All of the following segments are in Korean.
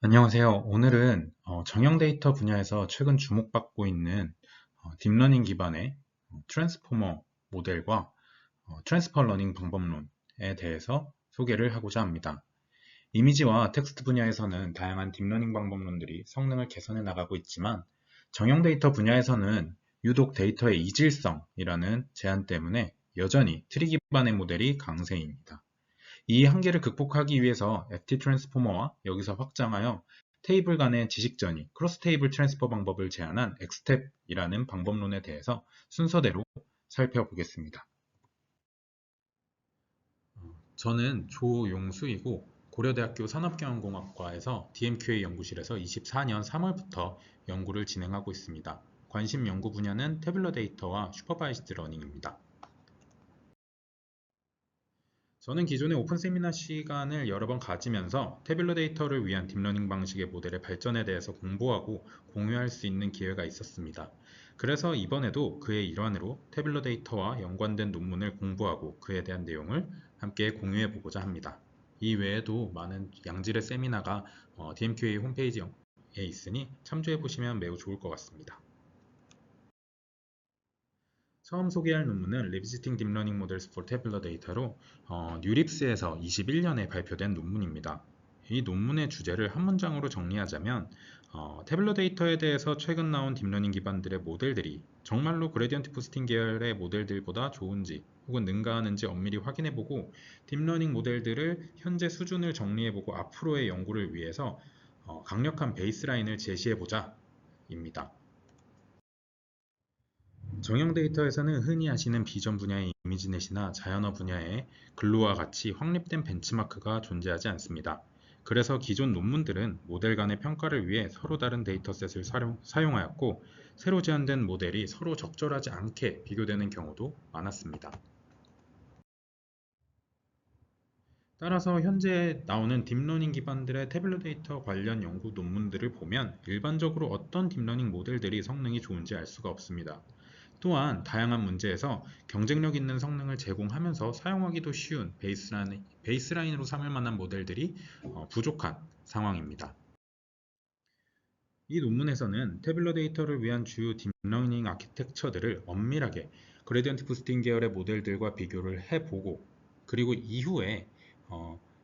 안녕하세요. 오늘은 정형 데이터 분야에서 최근 주목받고 있는 딥러닝 기반의 트랜스포머 모델과 트랜스퍼 러닝 방법론에 대해서 소개를 하고자 합니다. 이미지와 텍스트 분야에서는 다양한 딥러닝 방법론들이 성능을 개선해 나가고 있지만 정형 데이터 분야에서는 유독 데이터의 이질성이라는 제한 때문에 여전히 트리 기반의 모델이 강세입니다. 이 한계를 극복하기 위해서 FT 트랜스포머와 여기서 확장하여 테이블 간의 지식 전이 크로스 테이블 트랜스퍼 방법을 제안한 엑스텝이라는 방법론에 대해서 순서대로 살펴보겠습니다. 저는 조용수이고 고려대학교 산업경영공학과에서 DMQA 연구실에서 24년 3월부터 연구를 진행하고 있습니다. 관심 연구 분야는 태블러 데이터와 슈퍼바이스드 러닝입니다. 저는 기존에 오픈 세미나 시간을 여러 번 가지면서 태블러 데이터를 위한 딥러닝 방식의 모델의 발전에 대해서 공부하고 공유할 수 있는 기회가 있었습니다. 그래서 이번에도 그의 일환으로 태블러 데이터와 연관된 논문을 공부하고 그에 대한 내용을 함께 공유해 보고자 합니다. 이 외에도 많은 양질의 세미나가 DMQA 홈페이지에 있으니 참조해 보시면 매우 좋을 것 같습니다. 처음 소개할 논문은 Revisiting Deep Learning Models for Tabular Data로 뉴립스에서 21년에 발표된 논문입니다. 이 논문의 주제를 한 문장으로 정리하자면 태블러 데이터에 대해서 최근 나온 딥러닝 기반들의 모델들이 정말로 그레디언트 부스팅 계열의 모델들보다 좋은지 혹은 능가하는지 엄밀히 확인해보고 딥러닝 모델들을 현재 수준을 정리해보고 앞으로의 연구를 위해서 강력한 베이스라인을 제시해보자 입니다. 정형 데이터에서는 흔히 아시는 비전 분야의 이미지넷이나 자연어 분야의 글루와 같이 확립된 벤치마크가 존재하지 않습니다. 그래서 기존 논문들은 모델 간의 평가를 위해 서로 다른 데이터셋을 사용하였고 새로 제안된 모델이 서로 적절하지 않게 비교되는 경우도 많았습니다. 따라서 현재 나오는 딥러닝 기반들의 태블러 데이터 관련 연구 논문들을 보면 일반적으로 어떤 딥러닝 모델들이 성능이 좋은지 알 수가 없습니다. 또한 다양한 문제에서 경쟁력 있는 성능을 제공하면서 사용하기도 쉬운 베이스라인으로 삼을 만한 모델들이 부족한 상황입니다. 이 논문에서는 태블러 데이터를 위한 주요 딥러닝 아키텍처들을 엄밀하게 그레디언트 부스팅 계열의 모델들과 비교를 해보고 그리고 이후에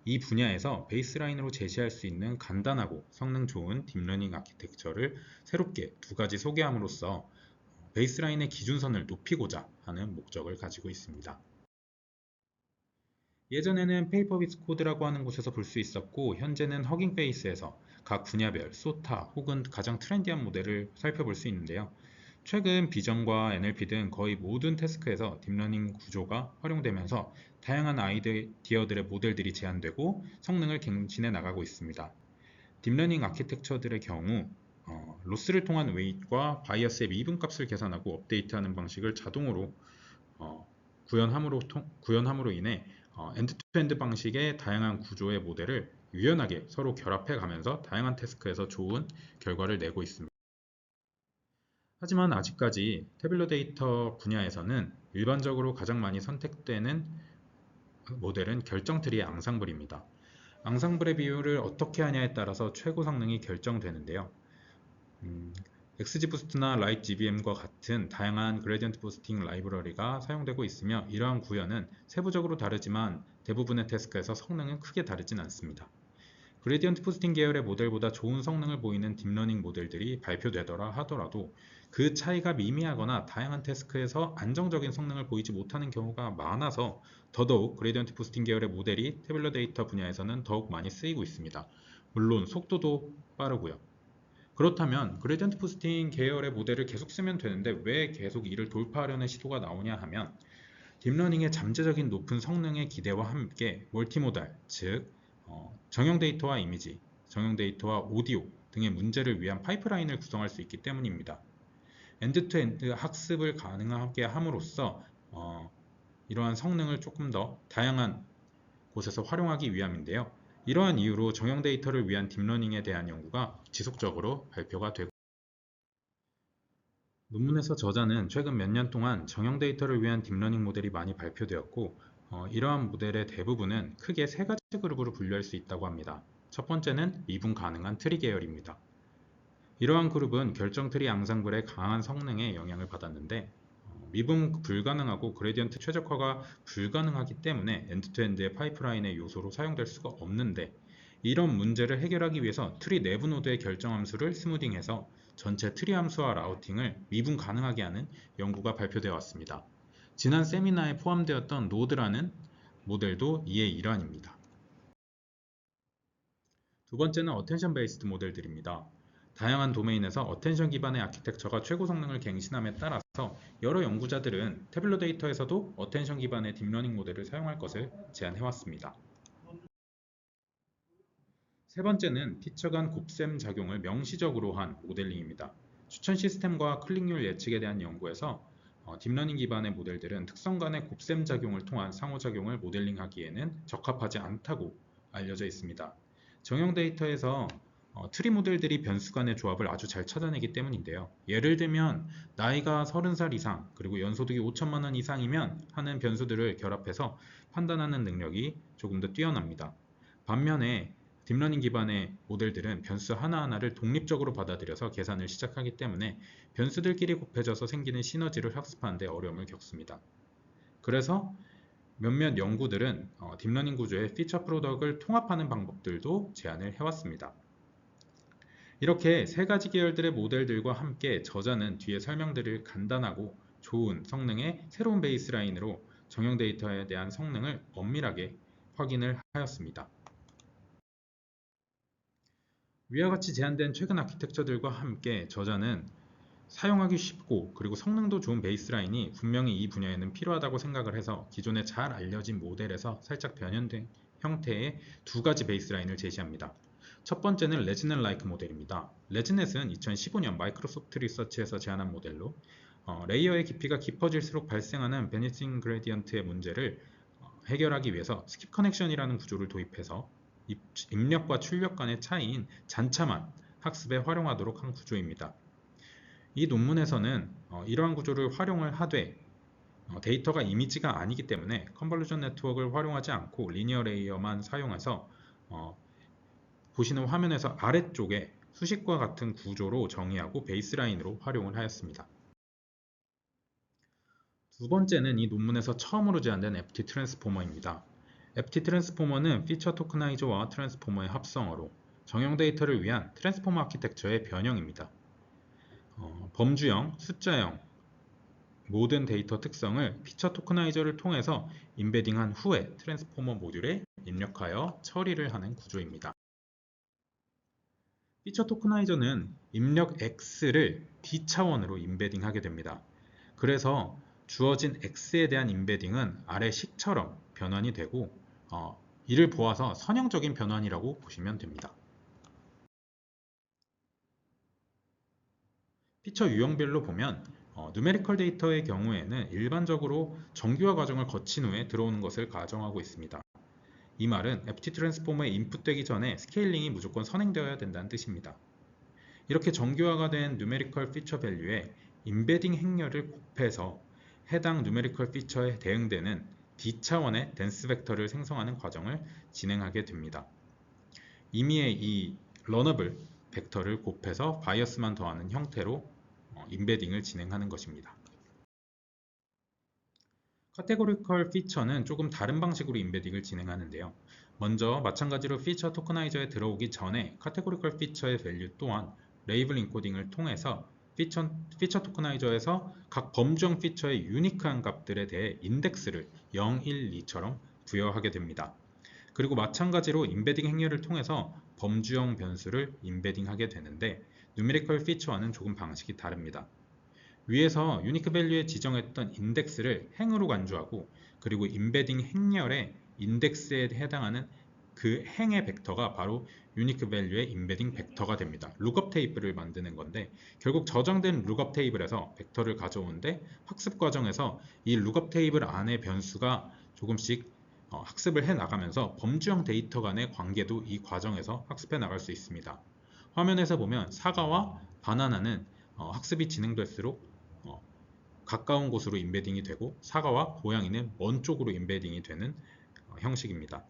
이 분야에서 베이스라인으로 제시할 수 있는 간단하고 성능 좋은 딥러닝 아키텍처를 새롭게 두 가지 소개함으로써 베이스라인의 기준선을 높이고자 하는 목적을 가지고 있습니다. 예전에는 페이퍼 비트 코드라고 하는 곳에서 볼 수 있었고 현재는 허깅페이스에서 각 분야별 소타 혹은 가장 트렌디한 모델을 살펴볼 수 있는데요. 최근 비전과 NLP 등 거의 모든 태스크에서 딥러닝 구조가 활용되면서 다양한 아이디어들의 모델들이 제안되고 성능을 갱신해 나가고 있습니다. 딥러닝 아키텍처들의 경우 로스를 통한 웨이트과 바이어스의 미분값을 계산하고 업데이트하는 방식을 자동으로 어, 구현함으로 인해 엔드-투-엔드 방식의 다양한 구조의 모델을 유연하게 서로 결합해 가면서 다양한 태스크에서 좋은 결과를 내고 있습니다. 하지만 아직까지 태블러 데이터 분야에서는 일반적으로 가장 많이 선택되는 모델은 결정트리의 앙상블입니다. 앙상블의 비율을 어떻게 하냐에 따라서 최고 성능이 결정되는데요. XGBoost나 LightGBM과 같은 다양한 그레디언트 부스팅 라이브러리가 사용되고 있으며 이러한 구현은 세부적으로 다르지만 대부분의 태스크에서 성능은 크게 다르진 않습니다. 그레디언트 부스팅 계열의 모델보다 좋은 성능을 보이는 딥러닝 모델들이 발표되더라 하더라도 그 차이가 미미하거나 다양한 태스크에서 안정적인 성능을 보이지 못하는 경우가 많아서 더더욱 그레디언트 부스팅 계열의 모델이 태블러 데이터 분야에서는 더욱 많이 쓰이고 있습니다. 물론 속도도 빠르고요. 그렇다면 그레디언트 부스팅 계열의 모델을 계속 쓰면 되는데 왜 계속 이를 돌파하려는 시도가 나오냐 하면 딥러닝의 잠재적인 높은 성능의 기대와 함께 멀티모달, 즉 정형 데이터와 이미지, 정형 데이터와 오디오 등의 문제를 위한 파이프라인을 구성할 수 있기 때문입니다. 엔드-투-엔드 학습을 가능하게 함으로써 이러한 성능을 조금 더 다양한 곳에서 활용하기 위함인데요. 이러한 이유로 정형 데이터를 위한 딥러닝에 대한 연구가 지속적으로 발표가 되고 논문에서 저자는 최근 몇 년 동안 정형 데이터를 위한 딥러닝 모델이 많이 발표되었고 이러한 모델의 대부분은 크게 세 가지 그룹으로 분류할 수 있다고 합니다. 첫 번째는 미분 가능한 트리 계열입니다. 이러한 그룹은 결정 트리 앙상블의 강한 성능에 영향을 받았는데 미분 불가능하고 그레디언트 최적화가 불가능하기 때문에 엔드투엔드의 파이프라인의 요소로 사용될 수가 없는데, 이런 문제를 해결하기 위해서 트리 내부 노드의 결정 함수를 스무딩해서 전체 트리 함수와 라우팅을 미분 가능하게 하는 연구가 발표되어 왔습니다. 지난 세미나에 포함되었던 노드라는 모델도 이의 일환입니다. 두 번째는 어텐션 베이스드 모델들입니다. 다양한 도메인에서 어텐션 기반의 아키텍처가 최고 성능을 갱신함에 따라서 여러 연구자들은 태블로 데이터에서도 어텐션 기반의 딥러닝 모델을 사용할 것을 제안해왔습니다. 세 번째는 피처 간 곱셈 작용을 명시적으로 한 모델링입니다. 추천 시스템과 클릭률 예측에 대한 연구에서 딥러닝 기반의 모델들은 특성 간의 곱셈 작용을 통한 상호작용을 모델링하기에는 적합하지 않다고 알려져 있습니다. 정형 데이터에서 트리 모델들이 변수 간의 조합을 아주 잘 찾아내기 때문인데요. 예를 들면 나이가 30살 이상 그리고 연소득이 5천만 원 이상이면 하는 변수들을 결합해서 판단하는 능력이 조금 더 뛰어납니다. 반면에 딥러닝 기반의 모델들은 변수 하나하나를 독립적으로 받아들여서 계산을 시작하기 때문에 변수들끼리 곱해져서 생기는 시너지를 학습하는 데 어려움을 겪습니다. 그래서 몇몇 연구들은 딥러닝 구조의 피처 프로덕을 통합하는 방법들도 제안을 해왔습니다. 이렇게 세 가지 계열들의 모델들과 함께 저자는 뒤에 설명드릴 간단하고 좋은 성능의 새로운 베이스라인으로 정형 데이터에 대한 성능을 엄밀하게 확인을 하였습니다. 위와 같이 제안된 최근 아키텍처들과 함께 저자는 사용하기 쉽고 그리고 성능도 좋은 베이스라인이 분명히 이 분야에는 필요하다고 생각을 해서 기존에 잘 알려진 모델에서 살짝 변형된 형태의 두 가지 베이스라인을 제시합니다. 첫 번째는 레지넷 라이크 모델입니다. 레지넷은 2015년 마이크로소프트 리서치에서 제안한 모델로 레이어의 깊이가 깊어질수록 발생하는 베니싱 그레디언트의 문제를 해결하기 위해서 스킵 커넥션이라는 구조를 도입해서 입력과 출력 간의 차이인 잔차만 학습에 활용하도록 한 구조입니다. 이 논문에서는 이러한 구조를 활용을 하되 데이터가 이미지가 아니기 때문에 컨볼루션 네트워크를 활용하지 않고 리니어 레이어만 사용해서 보시는 화면에서 아래쪽에 수식과 같은 구조로 정의하고 베이스라인으로 활용을 하였습니다. 두 번째는 이 논문에서 처음으로 제안된 FT 트랜스포머입니다. FT 트랜스포머는 피처 토크나이저와 트랜스포머의 합성어로 정형 데이터를 위한 트랜스포머 아키텍처의 변형입니다. 범주형, 숫자형 모든 데이터 특성을 피처 토크나이저를 통해서 임베딩한 후에 트랜스포머 모듈에 입력하여 처리를 하는 구조입니다. 피처 토크나이저는 입력 X를 D차원으로 임베딩하게 됩니다. 그래서 주어진 X에 대한 임베딩은 아래 식처럼 변환이 되고 이를 보아서 선형적인 변환이라고 보시면 됩니다. 피처 유형별로 보면 누메리컬 데이터의 경우에는 일반적으로 정규화 과정을 거친 후에 들어오는 것을 가정하고 있습니다. 이 말은 FT 트랜스포머에 인풋되기 전에 스케일링이 무조건 선행되어야 된다는 뜻입니다. 이렇게 정규화가 된 누메리컬 피처 밸류에 임베딩 행렬을 곱해서 해당 누메리컬 피처에 대응되는 D차원의 댄스 벡터를 생성하는 과정을 진행하게 됩니다. 임의의 이 러너블 벡터를 곱해서 바이어스만 더하는 형태로 임베딩을 진행하는 것입니다. 카테고리컬 피처는 조금 다른 방식으로 임베딩을 진행하는데요. 먼저 마찬가지로 피처 토크나이저에 들어오기 전에 카테고리컬 피처의 밸류 또한 레이블 인코딩을 통해서 피처 토크나이저에서 각 범주형 피처의 유니크한 값들에 대해 인덱스를 0, 1, 2처럼 부여하게 됩니다. 그리고 마찬가지로 임베딩 행렬을 통해서 범주형 변수를 임베딩하게 되는데 누메리컬 피처와는 조금 방식이 다릅니다. 위에서 유니크 밸류에 지정했던 인덱스를 행으로 간주하고 그리고 임베딩 행렬의 인덱스에 해당하는 그 행의 벡터가 바로 유니크 밸류의 임베딩 벡터가 됩니다. 룩업 테이블을 만드는 건데 결국 저장된 룩업 테이블에서 벡터를 가져오는데 학습 과정에서 이 룩업 테이블 안의 변수가 조금씩 학습을 해 나가면서 범주형 데이터 간의 관계도 이 과정에서 학습해 나갈 수 있습니다. 화면에서 보면 사과와 바나나는 학습이 진행될수록 가까운 곳으로 임베딩이 되고 사과와 고양이는 먼 쪽으로 임베딩이 되는 형식입니다.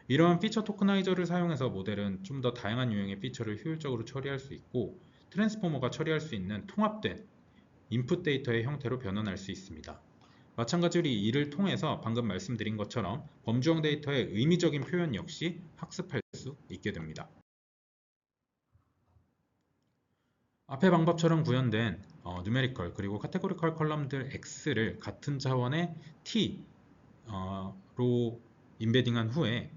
이러한 피처 토크나이저를 사용해서 모델은 좀 더 다양한 유형의 피처를 효율적으로 처리할 수 있고 트랜스포머가 처리할 수 있는 통합된 인풋 데이터의 형태로 변환할 수 있습니다. 마찬가지로 이를 통해서 방금 말씀드린 것처럼 범주형 데이터의 의미적인 표현 역시 학습할 수 있게 됩니다. 앞의 방법처럼 구현된 누메리컬 그리고 카테고리컬 컬럼들 X를 같은 차원의 T로 인베딩한 후에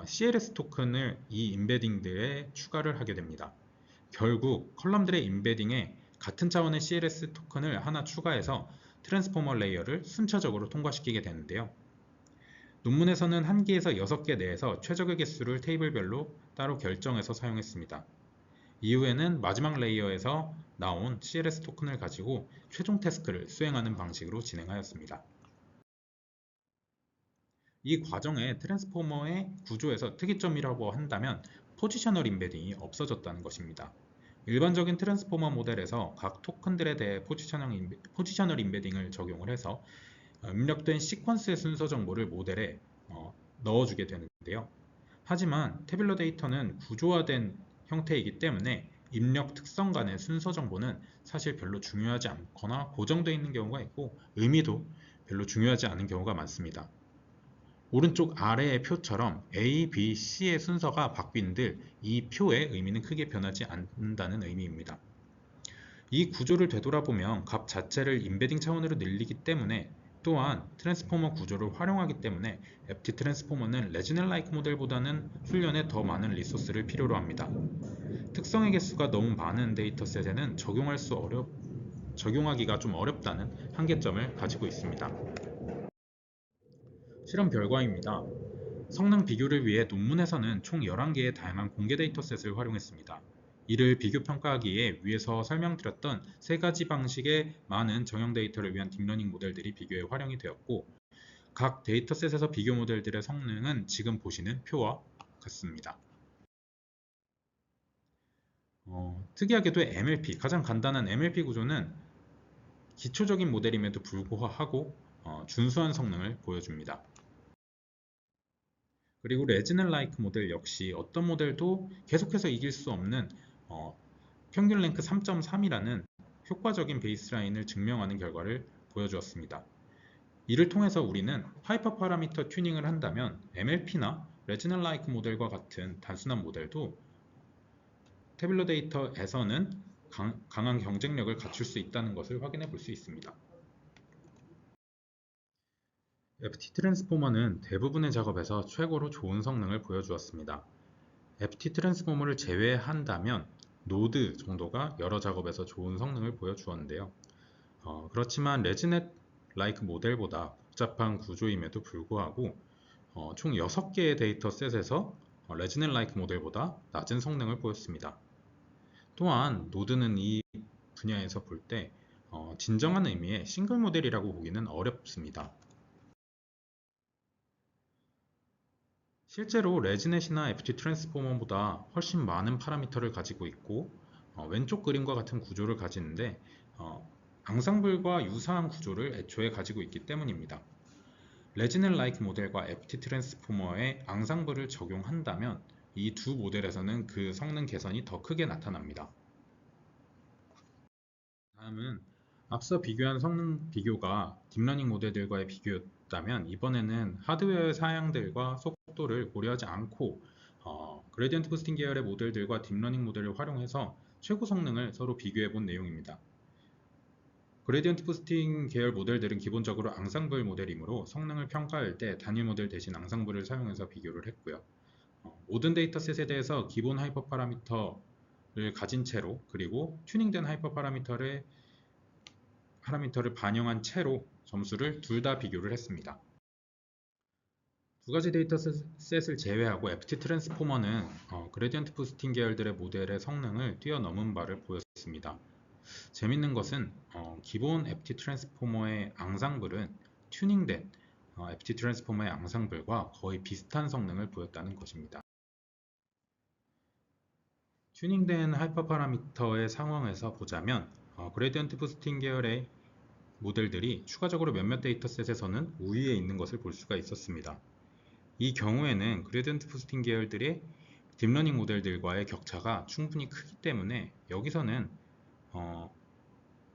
CLS 토큰을 이 인베딩들에 추가를 하게 됩니다. 결국 컬럼들의 인베딩에 같은 차원의 CLS 토큰을 하나 추가해서 트랜스포머 레이어를 순차적으로 통과시키게 되는데요. 논문에서는 1개에서 6개 내에서 최적의 개수를 테이블별로 따로 결정해서 사용했습니다. 이후에는 마지막 레이어에서 나온 CLS 토큰을 가지고 최종 태스크를 수행하는 방식으로 진행하였습니다. 이 과정의 트랜스포머의 구조에서 특이점이라고 한다면 포지셔널 인베딩이 없어졌다는 것입니다. 일반적인 트랜스포머 모델에서 각 토큰들에 대해 포지셔널 인베딩을 적용을 해서 입력된 시퀀스의 순서 정보를 모델에 넣어주게 되는데요. 하지만 태뷸러 데이터는 구조화된 형태이기 때문에 입력 특성 간의 순서 정보는 사실 별로 중요하지 않거나 고정되어 있는 경우가 있고 의미도 별로 중요하지 않은 경우가 많습니다. 오른쪽 아래의 표처럼 A, B, C의 순서가 바뀐들 이 표의 의미는 크게 변하지 않는다는 의미입니다. 이 구조를 되돌아보면 값 자체를 인베딩 차원으로 늘리기 때문에 또한 트랜스포머 구조를 활용하기 때문에 FT 트랜스포머는 레지넬라이크 모델보다는 훈련에 더 많은 리소스를 필요로 합니다. 특성의 개수가 너무 많은 데이터셋에는 적용하기가 좀 어렵다는 한계점을 가지고 있습니다. 실험 결과입니다. 성능 비교를 위해 논문에서는 총 11개의 다양한 공개 데이터셋을 활용했습니다. 이를 비교 평가하기에 위에서 설명드렸던 3가지 방식의 많은 정형 데이터를 위한 딥러닝 모델들이 비교에 활용이 되었고 각 데이터셋에서 비교 모델들의 성능은 지금 보시는 표와 같습니다. 특이하게도 MLP, 가장 간단한 MLP 구조는 기초적인 모델임에도 불구하고 준수한 성능을 보여줍니다. 그리고 레지넬라이크 모델 역시 어떤 모델도 계속해서 이길 수 없는 평균 랭크 3.3이라는 효과적인 베이스라인을 증명하는 결과를 보여주었습니다. 이를 통해서 우리는 하이퍼 파라미터 튜닝을 한다면 MLP나 레지넬라이크 모델과 같은 단순한 모델도 태뷸러 데이터에서는 강한 경쟁력을 갖출 수 있다는 것을 확인해 볼 수 있습니다. FT 트랜스포머는 대부분의 작업에서 최고로 좋은 성능을 보여주었습니다. FT 트랜스포머를 제외한다면 노드 정도가 여러 작업에서 좋은 성능을 보여주었는데요. 그렇지만 레지넷 라이크 모델보다 복잡한 구조임에도 불구하고 총 6개의 데이터셋에서 레지넷 라이크 모델보다 낮은 성능을 보였습니다. 또한 노드는 이 분야에서 볼 때 진정한 의미의 싱글 모델이라고 보기는 어렵습니다. 실제로 레지넷이나 FT 트랜스포머보다 훨씬 많은 파라미터를 가지고 있고 왼쪽 그림과 같은 구조를 가지는데 앙상블과 유사한 구조를 애초에 가지고 있기 때문입니다. 레지넷 라이크 모델과 FT 트랜스포머의 앙상블을 적용한다면 이 두 모델에서는 그 성능 개선이 더 크게 나타납니다. 다음은 앞서 비교한 성능 비교가 딥러닝 모델들과의 비교였다면 이번에는 하드웨어의 사양들과 속도를 고려하지 않고 그레디언트 부스팅 계열의 모델들과 딥러닝 모델을 활용해서 최고 성능을 서로 비교해 본 내용입니다. 그레디언트 부스팅 계열 모델들은 기본적으로 앙상블 모델이므로 성능을 평가할 때 단일 모델 대신 앙상블을 사용해서 비교를 했고요. 모든 데이터셋에 대해서 기본 하이퍼 파라미터를 가진 채로 그리고 튜닝된 하이퍼 파라미터를 반영한 채로 점수를 둘 다 비교를 했습니다. 두 가지 데이터셋을 제외하고 FT 트랜스포머는 그레디언트 부스팅 계열들의 모델의 성능을 뛰어넘은 바를 보였습니다. 재밌는 것은 기본 FT 트랜스포머의 앙상블은 튜닝된 FT 트랜스포머의 앙상블과 거의 비슷한 성능을 보였다는 것입니다. 튜닝된 하이퍼 파라미터의 상황에서 보자면 그레디언트 부스팅 계열의 모델들이 추가적으로 몇몇 데이터셋에서는 우위에 있는 것을 볼 수가 있었습니다. 이 경우에는 그레디언트 부스팅 계열들의 딥러닝 모델들과의 격차가 충분히 크기 때문에 여기서는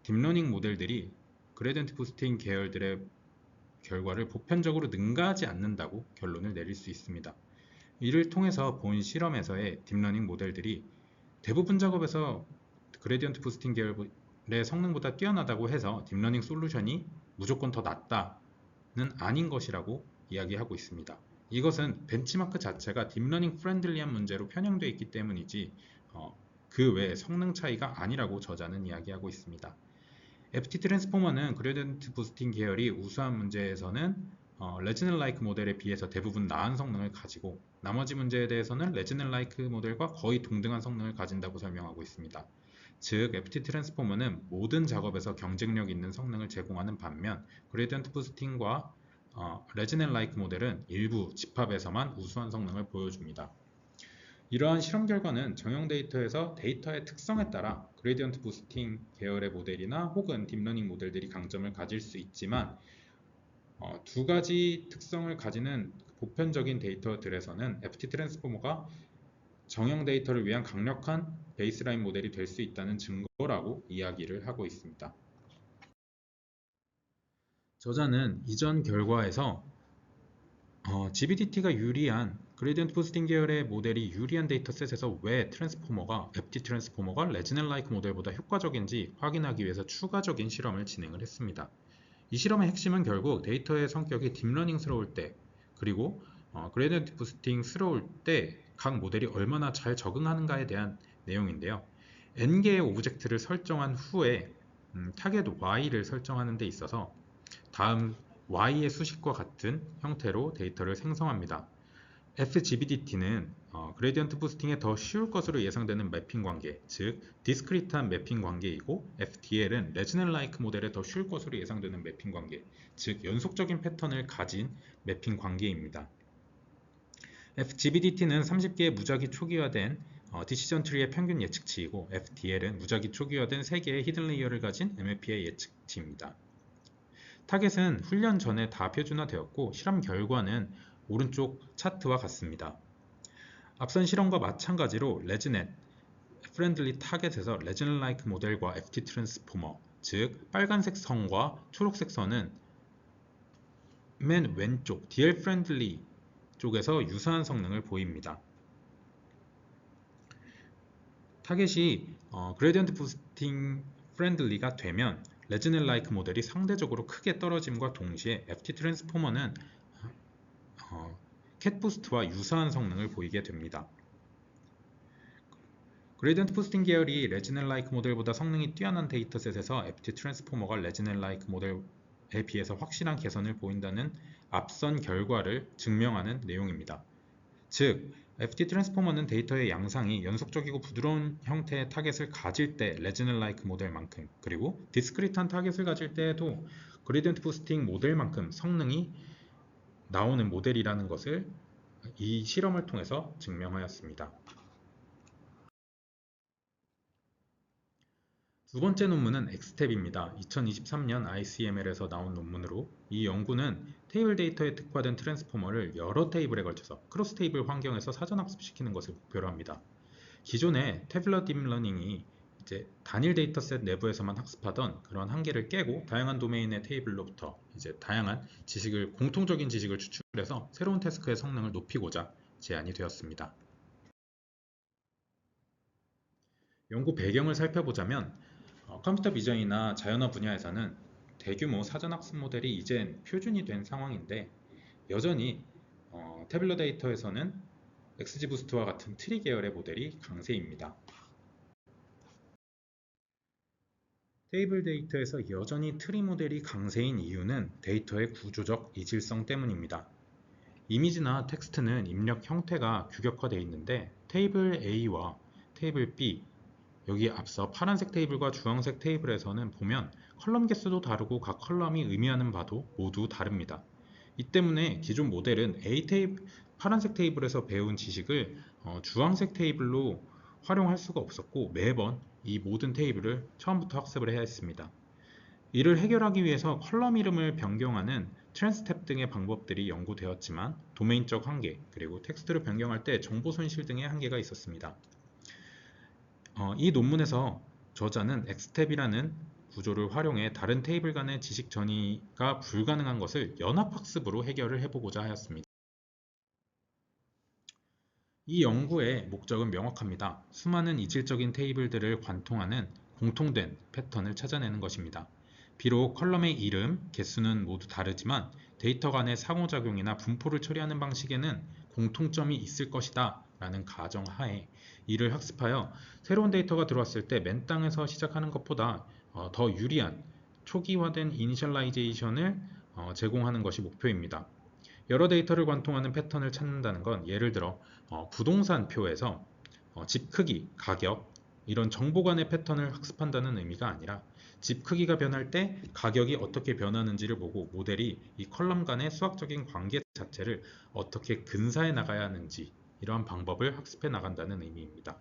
딥러닝 모델들이 그레디언트 부스팅 계열들의 결과를 보편적으로 능가하지 않는다고 결론을 내릴 수 있습니다. 이를 통해서 본 실험에서의 딥러닝 모델들이 대부분 작업에서 그레디언트 부스팅 계열의 성능보다 뛰어나다고 해서 딥러닝 솔루션이 무조건 더 낫다는 아닌 것이라고 이야기하고 있습니다. 이것은 벤치마크 자체가 딥러닝 프렌들리한 문제로 편향되어 있기 때문이지 그 외 성능 차이가 아니라고 저자는 이야기하고 있습니다. FT 트랜스포머는 그레디언트 부스팅 계열이 우수한 문제에서는 레지넬 라이크 모델에 비해서 대부분 나은 성능을 가지고 나머지 문제에 대해서는 레지넬 라이크 모델과 거의 동등한 성능을 가진다고 설명하고 있습니다. 즉, FT 트랜스포머는 모든 작업에서 경쟁력 있는 성능을 제공하는 반면 그레디언트 부스팅과 레지넬 라이크 모델은 일부 집합에서만 우수한 성능을 보여줍니다. 이러한 실험 결과는 정형 데이터에서 데이터의 특성에 따라 그레디언트 부스팅 계열의 모델이나 혹은 딥러닝 모델들이 강점을 가질 수 있지만 두 가지 특성을 가지는 보편적인 데이터들에서는 FT 트랜스포머가 정형 데이터를 위한 강력한 베이스라인 모델이 될 수 있다는 증거라고 이야기를 하고 있습니다. 저자는 이전 결과에서 GBDT가 유리한 그레디언트 부스팅 계열의 모델이 유리한 데이터셋에서 왜 FT 트랜스포머가 레지넬 라이크 모델보다 효과적인지 확인하기 위해서 추가적인 실험을 진행을 했습니다. 이 실험의 핵심은 결국 데이터의 성격이 딥러닝스러울 때 그리고 그레디언트 부스팅스러울 때 각 모델이 얼마나 잘 적응하는가에 대한 내용인데요. n개의 오브젝트를 설정한 후에 타겟 y를 설정하는 데 있어서 다음 y의 수식과 같은 형태로 데이터를 생성합니다. FGBDT는 그레디언트 부스팅에 더 쉬울 것으로 예상되는 매핑 관계, 즉 디스크리트한 매핑 관계이고 FDL은 레지넬 라이크 모델에 더 쉬울 것으로 예상되는 매핑 관계, 즉 연속적인 패턴을 가진 매핑 관계입니다. FGBDT는 30개의 무작위 초기화된 디시전 트리의 평균 예측치이고 FDL은 무작위 초기화된 3개의 히든 레이어를 가진 MLP의 예측치입니다. 타겟은 훈련 전에 다 표준화되었고 실험 결과는 오른쪽 차트와 같습니다. 앞선 실험과 마찬가지로 레지넷 프렌들리 타겟에서 레지넬 라이크 모델과 FT 트랜스포머, 즉 빨간색 선과 초록색 선은 맨 왼쪽 DL 프렌들리 쪽에서 유사한 성능을 보입니다. 타겟이 그레디언트 부스팅 프렌들리가 되면 레지넬 라이크 모델이 상대적으로 크게 떨어짐과 동시에 FT 트랜스포머는 캣부스트와 유사한 성능을 보이게 됩니다. 그레디언트 부스팅 계열이 레지넬 라이크 모델보다 성능이 뛰어난 데이터셋에서 FT 트랜스포머가 레지넬 라이크 모델에 비해서 확실한 개선을 보인다는 앞선 결과를 증명하는 내용입니다. 즉, FT 트랜스포머는 데이터의 양상이 연속적이고 부드러운 형태의 타겟을 가질 때 레지넬 라이크 모델만큼, 그리고 디스크리트한 타겟을 가질 때에도 그레디언트 부스팅 모델만큼 성능이 나오는 모델이라는 것을 이 실험을 통해서 증명하였습니다. 두 번째 논문은 엑스텝입니다. 2023년 ICML에서 나온 논문으로 이 연구는 테이블 데이터에 특화된 트랜스포머를 여러 테이블에 걸쳐서 크로스 테이블 환경에서 사전학습시키는 것을 목표로 합니다. 기존의 태블러 딥러닝이 이제 단일 데이터셋 내부에서만 학습하던 그런 한계를 깨고 다양한 도메인의 테이블로부터 이제 다양한 지식을 공통적인 지식을 추출해서 새로운 태스크의 성능을 높이고자 제안이 되었습니다. 연구 배경을 살펴보자면 컴퓨터 비전이나 자연어 분야에서는 대규모 사전학습 모델이 이젠 표준이 된 상황인데 여전히 태블러 데이터에서는 XGBoost와 같은 트리 계열의 모델이 강세입니다. 테이블 데이터에서 여전히 트리 모델이 강세인 이유는 데이터의 구조적 이질성 때문입니다. 이미지나 텍스트는 입력 형태가 규격화되어 있는데 테이블 A와 테이블 B, 여기 앞서 파란색 테이블과 주황색 테이블에서는 보면 컬럼 개수도 다르고 각 컬럼이 의미하는 바도 모두 다릅니다. 이 때문에 기존 모델은 파란색 테이블에서 배운 지식을 주황색 테이블로 활용할 수가 없었고 매번 이 모든 테이블을 처음부터 학습을 해야 했습니다. 이를 해결하기 위해서 컬럼 이름을 변경하는 트랜스탭 등의 방법들이 연구되었지만 도메인적 한계, 그리고 텍스트를 변경할 때 정보 손실 등의 한계가 있었습니다. 이 논문에서 저자는 엑스탭이라는 구조를 활용해 다른 테이블 간의 지식 전이가 불가능한 것을 연합학습으로 해결을 해보고자 하였습니다. 이 연구의 목적은 명확합니다. 수많은 이질적인 테이블들을 관통하는 공통된 패턴을 찾아내는 것입니다. 비록 컬럼의 이름, 개수는 모두 다르지만 데이터 간의 상호작용이나 분포를 처리하는 방식에는 공통점이 있을 것이다 라는 가정하에 이를 학습하여 새로운 데이터가 들어왔을 때 맨땅에서 시작하는 것보다 더 유리한 초기화된 이니셜라이제이션을 제공하는 것이 목표입니다. 여러 데이터를 관통하는 패턴을 찾는다는 건 예를 들어 부동산 표에서 집 크기, 가격 이런 정보 간의 패턴을 학습한다는 의미가 아니라 집 크기가 변할 때 가격이 어떻게 변하는지를 보고 모델이 이 컬럼 간의 수학적인 관계 자체를 어떻게 근사해 나가야 하는지 이러한 방법을 학습해 나간다는 의미입니다.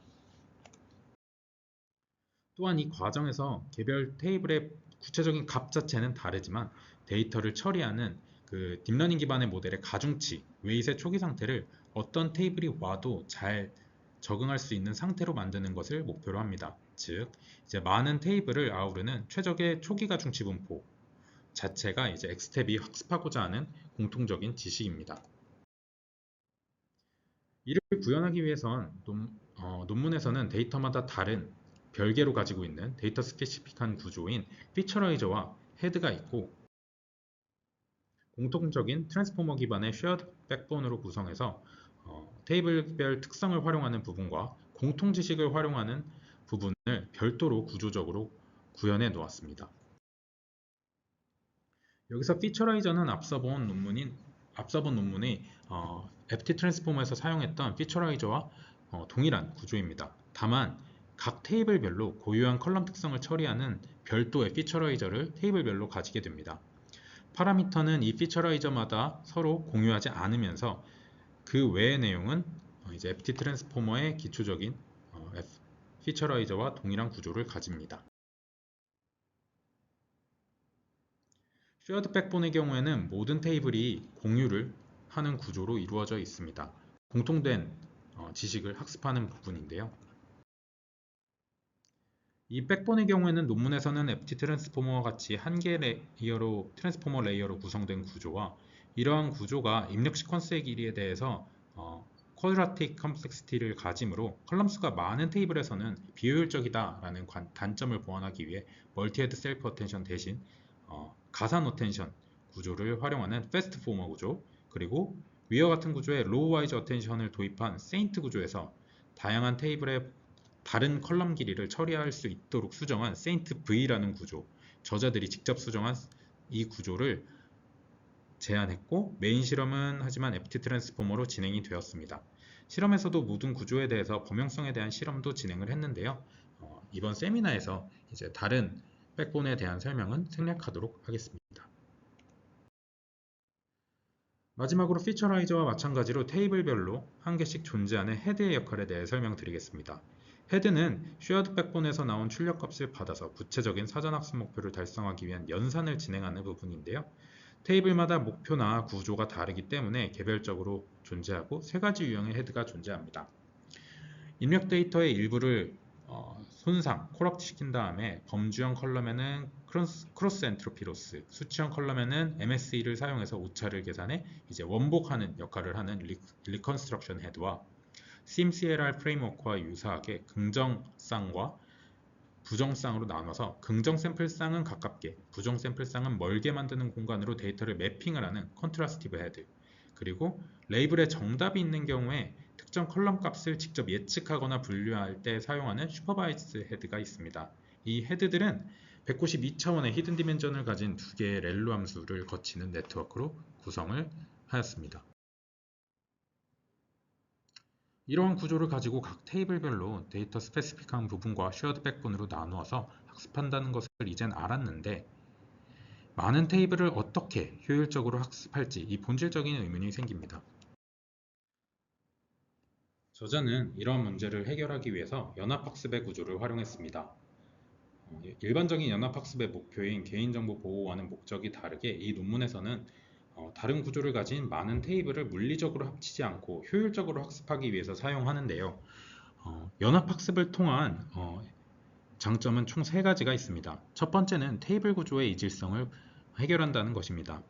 또한 이 과정에서 개별 테이블의 구체적인 값 자체는 다르지만 데이터를 처리하는 그 딥러닝 기반의 모델의 가중치, 웨이트의 초기 상태를 어떤 테이블이 와도 잘 적응할 수 있는 상태로 만드는 것을 목표로 합니다. 즉, 이제 많은 테이블을 아우르는 최적의 초기 가중치 분포 자체가 이제 엑스탭이 학습하고자 하는 공통적인 지식입니다. 이를 구현하기 위해선 논문에서는 데이터마다 다른 별개로 가지고 있는 데이터 스페시픽한 구조인 피처라이저와 헤드가 있고 공통적인 트랜스포머 기반의 쉐어드 백본으로 구성해서 테이블별 특성을 활용하는 부분과 공통 지식을 활용하는 부분을 별도로 구조적으로 구현해 놓았습니다. 여기서 피처라이저는 앞서 본 논문의 FT 트랜스포머에서 사용했던 피처라이저와 동일한 구조입니다. 다만 각 테이블별로 고유한 컬럼 특성을 처리하는 별도의 피처라이저를 테이블별로 가지게 됩니다. 파라미터는 이 피처라이저마다 서로 공유하지 않으면서 그 외의 내용은 이제 FT 트랜스포머의 기초적인 피처라이저와 동일한 구조를 가집니다. 쉐어드 백본의 경우에는 모든 테이블이 공유를 하는 구조로 이루어져 있습니다. 공통된 지식을 학습하는 부분인데요. 이 백본의 경우에는 논문에서는 FT 트랜스포머와 같이 한 개 레이어로 트랜스포머 레이어로 구성된 구조와 이러한 구조가 입력 시퀀스의 길이에 대해서 쿼드라틱 컴플렉시티를 가지므로 컬럼 수가 많은 테이블에서는 비효율적이다라는 단점을 보완하기 위해 멀티헤드 셀프 어텐션 대신 가산 어텐션 구조를 활용하는 패스트 포머 구조, 그리고 위와 같은 구조에 로우 와이즈 어텐션을 도입한 세인트 구조에서 다양한 테이블의 다른 컬럼 길이를 처리할 수 있도록 수정한 세인트 V라는 구조, 저자들이 직접 수정한 이 구조를 제안했고 메인 실험은 하지만 FT 트랜스포머로 진행이 되었습니다. 실험에서도 모든 구조에 대해서 범용성에 대한 실험도 진행을 했는데요. 이번 세미나에서 이제 다른 백본에 대한 설명은 생략하도록 하겠습니다. 마지막으로 피처라이저와 마찬가지로 테이블별로 한 개씩 존재하는 헤드의 역할에 대해 설명드리겠습니다. 헤드는 쉐어드 백본에서 나온 출력값을 받아서 구체적인 사전학습 목표를 달성하기 위한 연산을 진행하는 부분인데요. 테이블마다 목표나 구조가 다르기 때문에 개별적으로 존재하고 세 가지 유형의 헤드가 존재합니다. 입력 데이터의 일부를 손상, 콜업트 시킨 다음에 범주형 컬럼에는 크로스 엔트로피 로스, 수치형 컬럼에는 MSE를 사용해서 오차를 계산해 이제 원복하는 역할을 하는 리컨스트럭션 헤드와 CMCLR 프레임워크와 유사하게 긍정쌍과 부정쌍으로 나눠서 긍정 샘플쌍은 가깝게, 부정 샘플쌍은 멀게 만드는 공간으로 데이터를 매핑을 하는 컨트라스티브 헤드, 그리고 레이블에 정답이 있는 경우에 특정 컬럼 값을 직접 예측하거나 분류할 때 사용하는 슈퍼바이즈 헤드가 있습니다. 이 헤드들은 192차원의 히든 디멘전을 가진 두 개의 렐로 함수를 거치는 네트워크로 구성을 하였습니다. 이러한 구조를 가지고 각 테이블별로 데이터 스페시픽한 부분과 쉐어드 백본으로 나누어서 학습한다는 것을 이젠 알았는데 많은 테이블을 어떻게 효율적으로 학습할지 이 본질적인 의문이 생깁니다. 저자는 이러한 문제를 해결하기 위해서 연합학습의 구조를 활용했습니다. 일반적인 연합학습의 목표인 개인정보 보호와는 목적이 다르게 이 논문에서는 다른 구조를 가진 많은 테이블을 물리적으로 합치지 않고 효율적으로 학습하기 위해서 사용하는데요. 연합학습을 통한 장점은 총 3가지가 있습니다. 첫 번째는 테이블 구조의 이질성을 해결한다는 것입니다.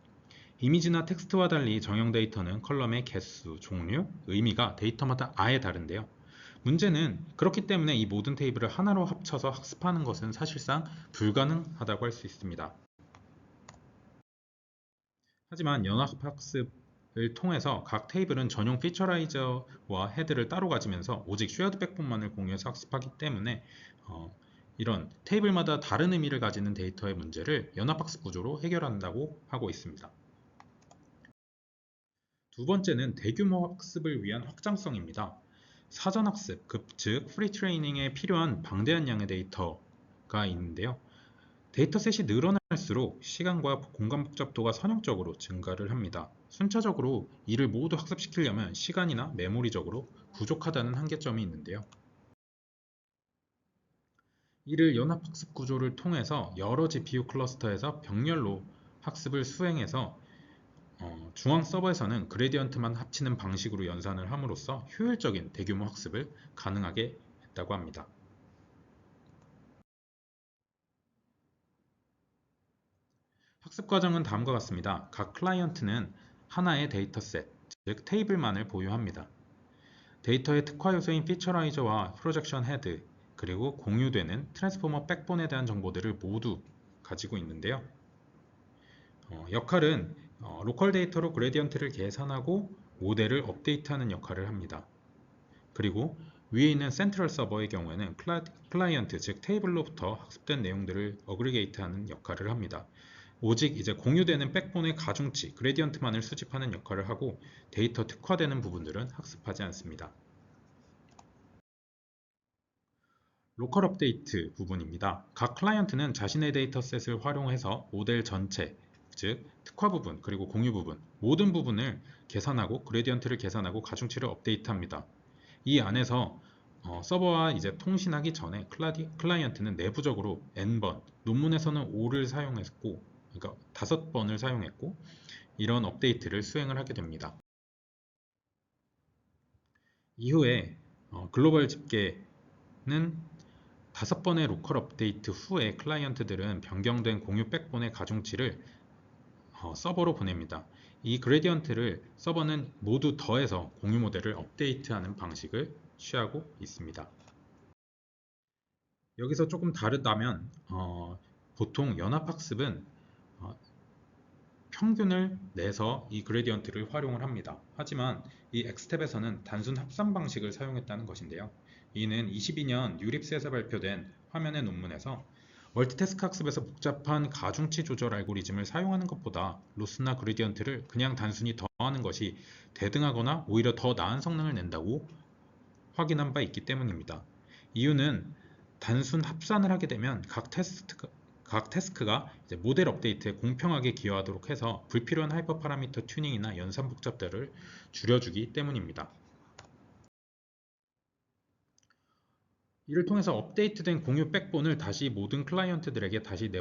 이미지나 텍스트와 달리 정형 데이터는 컬럼의 개수, 종류, 의미가 데이터마다 아예 다른데요. 문제는 그렇기 때문에 이 모든 테이블을 하나로 합쳐서 학습하는 것은 사실상 불가능하다고 할 수 있습니다. 하지만 연합학습을 통해서 각 테이블은 전용 피처라이저와 헤드를 따로 가지면서 오직 쉐어드 백본만을 공유해서 학습하기 때문에 이런 테이블마다 다른 의미를 가지는 데이터의 문제를 연합학습 구조로 해결한다고 하고 있습니다. 두 번째는 대규모 학습을 위한 확장성입니다. 사전학습, 즉 프리 트레이닝에 필요한 방대한 양의 데이터가 있는데요. 데이터셋이 늘어날수록 시간과 공간 복잡도가 선형적으로 증가를 합니다. 순차적으로 이를 모두 학습시키려면 시간이나 메모리적으로 부족하다는 한계점이 있는데요. 이를 연합학습 구조를 통해서 여러 GPU 클러스터에서 병렬로 학습을 수행해서 중앙 서버에서는 그레디언트만 합치는 방식으로 연산을 함으로써 효율적인 대규모 학습을 가능하게 했다고 합니다. 학습 과정은 다음과 같습니다. 각 클라이언트는 하나의 데이터셋, 즉 테이블만을 보유합니다. 데이터의 특화 요소인 피처라이저와 프로젝션 헤드, 그리고 공유되는 트랜스포머 백본에 대한 정보들을 모두 가지고 있는데요. 역할은 로컬 데이터로 그레디언트를 계산하고 모델을 업데이트하는 역할을 합니다. 그리고 위에 있는 센트럴 서버의 경우에는 클라이언트, 즉 테이블로부터 학습된 내용들을 어그리게이트하는 역할을 합니다. 오직 이제 공유되는 백본의 가중치, 그레디언트만을 수집하는 역할을 하고 데이터 특화되는 부분들은 학습하지 않습니다. 로컬 업데이트 부분입니다. 각 클라이언트는 자신의 데이터셋을 활용해서 모델 전체, 즉 특화 부분 그리고 공유 부분, 모든 부분을 계산하고 그레디언트를 계산하고 가중치를 업데이트합니다. 이 안에서 서버와 이제 통신하기 전에 클라이언트는 내부적으로 n번, 논문에서는 5를 사용했고, 그러니까 5번을 사용했고, 이런 업데이트를 수행을 하게 됩니다. 이후에 글로벌 집계는 5번의 로컬 업데이트 후에 클라이언트들은 변경된 공유 백본의 가중치를 서버로 보냅니다. 이 그레디언트를 서버는 모두 더해서 공유 모델을 업데이트하는 방식을 취하고 있습니다. 여기서 조금 다르다면 보통 연합학습은 평균을 내서 이 그레디언트를 활용을 합니다. 하지만 이 엑스텝에서는 단순 합산 방식을 사용했다는 것인데요. 이는 22년 뉴립스에서 발표된 화면의 논문에서 멀티태스크 학습에서 복잡한 가중치 조절 알고리즘을 사용하는 것보다 로스나 그레디언트를 그냥 단순히 더하는 것이 대등하거나 오히려 더 나은 성능을 낸다고 확인한 바 있기 때문입니다. 이유는 단순 합산을 하게 되면 각 태스크가 이제 모델 업데이트에 공평하게 기여하도록 해서 불필요한 하이퍼 파라미터 튜닝이나 연산 복잡도를 줄여주기 때문입니다. 이를 통해서 업데이트된 공유 백본을 다시 모든 클라이언트들에게 다시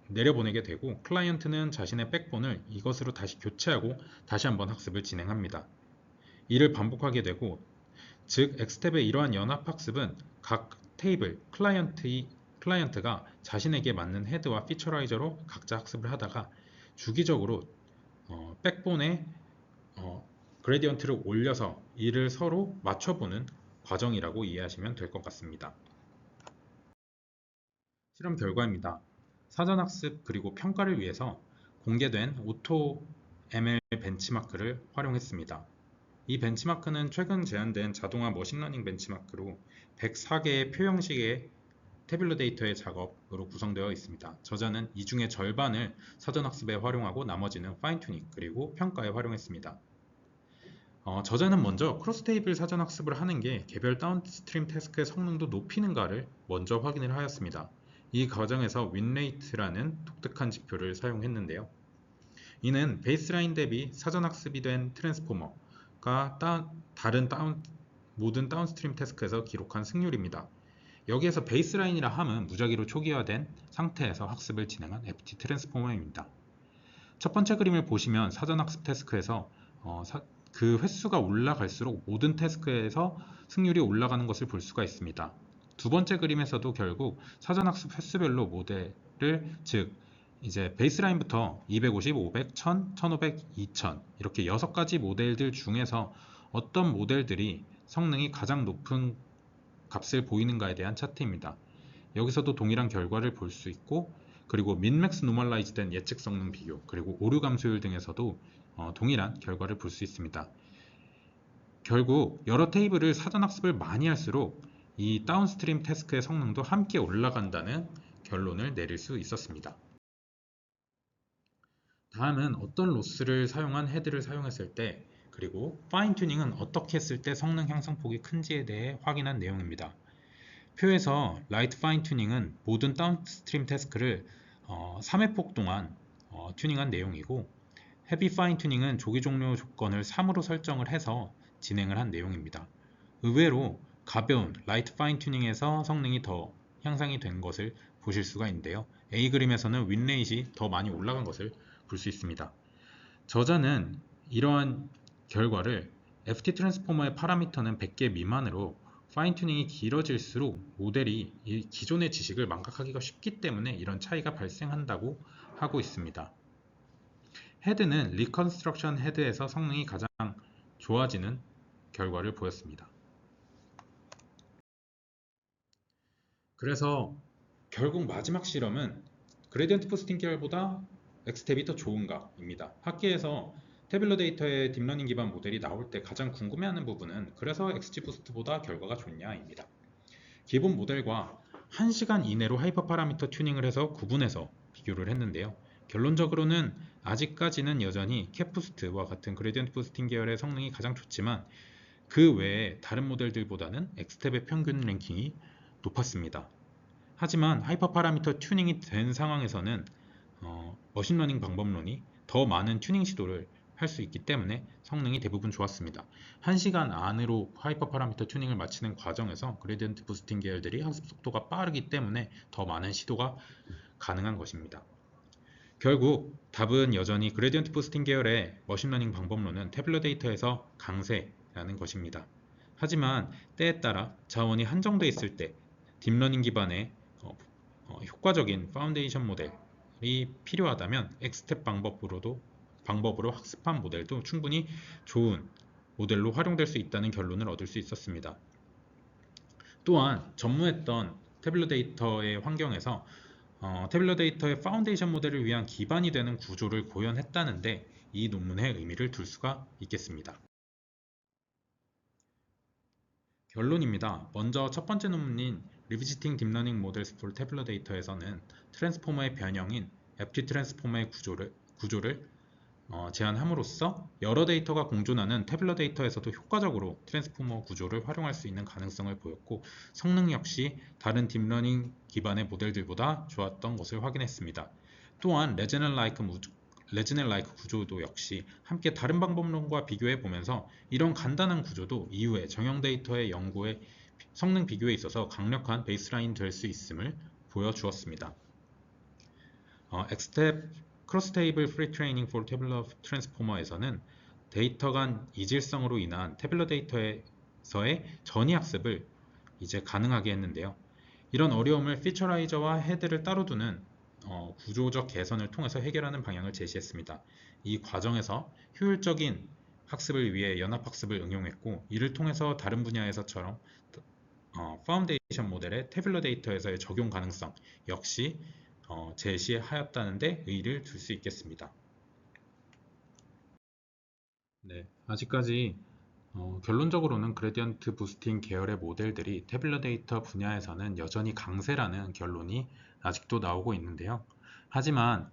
내려보내게 되고 클라이언트는 자신의 백본을 이것으로 다시 교체하고 다시 한번 학습을 진행합니다. 이를 반복하게 되고 즉 엑스텝의 이러한 연합학습은 각 테이블 클라이언트가 자신에게 맞는 헤드와 피처라이저로 각자 학습을 하다가 주기적으로 백본에 그레디언트를 올려서 이를 서로 맞춰보는 과정이라고 이해하시면 될 것 같습니다. 실험 결과입니다. 사전학습 그리고 평가를 위해서 공개된 오토 ML 벤치마크를 활용했습니다. 이 벤치마크는 최근 제안된 자동화 머신러닝 벤치마크로 104개의 표 형식의 태블로 데이터의 작업으로 구성되어 있습니다. 저자는 이 중에 절반을 사전학습에 활용하고 나머지는 파인튜닝 그리고 평가에 활용했습니다. 저자는 먼저 크로스 테이블 사전학습을 하는 게 개별 다운스트림 태스크의 성능도 높이는가를 먼저 확인을 하였습니다. 이 과정에서 윈레이트라는 독특한 지표를 사용했는데요. 이는 베이스라인 대비 사전학습이 된 트랜스포머가 모든 다운스트림 태스크에서 기록한 승률입니다. 여기에서 베이스라인이라 함은 무작위로 초기화된 상태에서 학습을 진행한 FT 트랜스포머입니다. 첫 번째 그림을 보시면 사전학습 태스크에서 그 횟수가 올라갈수록 모든 태스크에서 승률이 올라가는 것을 볼 수가 있습니다. 두 번째 그림에서도 결국 사전학습 횟수별로 모델을 즉 이제 베이스라인부터 250, 500, 1000, 1500, 2000 이렇게 6가지 모델들 중에서 어떤 모델들이 성능이 가장 높은 값을 보이는가에 대한 차트입니다. 여기서도 동일한 결과를 볼 수 있고 그리고 민맥스 노멀라이즈된 예측 성능 비교 그리고 오류 감소율 등에서도 동일한 결과를 볼 수 있습니다. 결국 여러 테이블을 사전학습을 많이 할수록 이 다운스트림 태스크의 성능도 함께 올라간다는 결론을 내릴 수 있었습니다. 다음은 어떤 로스를 사용한 헤드를 사용했을 때 그리고 파인 튜닝은 어떻게 했을 때 성능 향상폭이 큰지에 대해 확인한 내용입니다. 표에서 라이트 파인 튜닝은 모든 다운스트림 태스크를 3회폭 동안 튜닝한 내용이고 헤비 파인 튜닝은 조기 종료 조건을 3으로 설정을 해서 진행을 한 내용입니다. 의외로 가벼운 라이트 파인 튜닝에서 성능이 더 향상이 된 것을 보실 수가 있는데요. A 그림에서는 윈레이트이 더 많이 올라간 것을 볼 수 있습니다. 저자는 이러한 결과를 FT 트랜스포머의 파라미터는 100개 미만으로 파인 튜닝이 길어질수록 모델이 기존의 지식을 망각하기가 쉽기 때문에 이런 차이가 발생한다고 하고 있습니다. 헤드는 리컨스트럭션 헤드에서 성능이 가장 좋아지는 결과를 보였습니다. 그래서 결국 마지막 실험은 그레디언트 부스팅 계열보다 엑스텝이 더 좋은가 입니다. 학계에서 태블러 데이터의 딥러닝 기반 모델이 나올 때 가장 궁금해하는 부분은 그래서 XG 부스트보다 결과가 좋냐입니다. 기본 모델과 1시간 이내로 하이퍼 파라미터 튜닝을 해서 구분해서 비교를 했는데요. 결론적으로는 아직까지는 여전히 캡 부스트와 같은 그레디언트 부스팅 계열의 성능이 가장 좋지만 그 외에 다른 모델들보다는 엑스텝의 평균 랭킹이 높았습니다. 하지만 하이퍼 파라미터 튜닝이 된 상황에서는 머신러닝 방법론이 더 많은 튜닝 시도를 할 수 있기 때문에 성능이 대부분 좋았습니다. 1시간 안으로 하이퍼 파라미터 튜닝을 마치는 과정에서 그레디언트 부스팅 계열들이 학습 속도가 빠르기 때문에 더 많은 시도가 가능한 것입니다. 결국 답은 여전히 그레디언트 부스팅 계열의 머신러닝 방법론은 태블러 데이터에서 강세라는 것입니다. 하지만 때에 따라 자원이 한정되어 있을 때 딥러닝 기반의 효과적인 파운데이션 모델이 필요하다면 엑스텝 방법으로 학습한 모델도 충분히 좋은 모델로 활용될 수 있다는 결론을 얻을 수 있었습니다. 또한 전무했던 태블러 데이터의 환경에서 태블러 데이터의 파운데이션 모델을 위한 기반이 되는 구조를 고연했다는데 이 논문의 의미를 둘 수가 있겠습니다. 결론입니다. 먼저 첫 번째 논문인 Revisiting Deep Learning Models for Tabular Data에서는 트랜스포머의 변형인 FT 트랜스포머의 구조를 제안함으로써 여러 데이터가 공존하는 태블러 데이터에서도 효과적으로 트랜스포머 구조를 활용할 수 있는 가능성을 보였고 성능 역시 다른 딥러닝 기반의 모델들보다 좋았던 것을 확인했습니다. 또한 레즈넬-like 구조도 역시 함께 다른 방법론과 비교해 보면서 이런 간단한 구조도 이후에 정형 데이터의 연구에 성능 비교에 있어서 강력한 베이스라인 될 수 있음을 보여주었습니다. 엑스텝 크로스 테이블 프리 트레이닝 for tabular transformer에서는 데이터 간 이질성으로 인한 태블러 데이터에서의 전이 학습을 이제 가능하게 했는데요. 이런 어려움을 피처라이저와 헤드를 따로 두는 구조적 개선을 통해서 해결하는 방향을 제시했습니다. 이 과정에서 효율적인 학습을 위해 연합학습을 응용했고 이를 통해서 다른 분야에서처럼 파운데이션 모델의 태블러 데이터에서의 적용 가능성 역시 제시하였다는 데 의의를 둘 수 있겠습니다. 네, 아직까지 결론적으로는 그레디언트 부스팅 계열의 모델들이 태블러 데이터 분야에서는 여전히 강세라는 결론이 아직도 나오고 있는데요. 하지만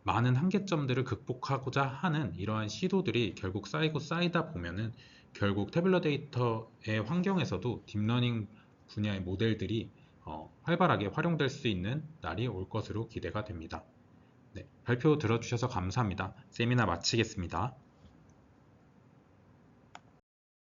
많은 한계점들을 극복하고자 하는 이러한 시도들이 결국 쌓이고 쌓이다 보면은 결국 태블러 데이터의 환경에서도 딥러닝 분야의 모델들이 활발하게 활용될 수 있는 날이 올 것으로 기대가 됩니다. 네, 발표 들어주셔서 감사합니다. 세미나 마치겠습니다.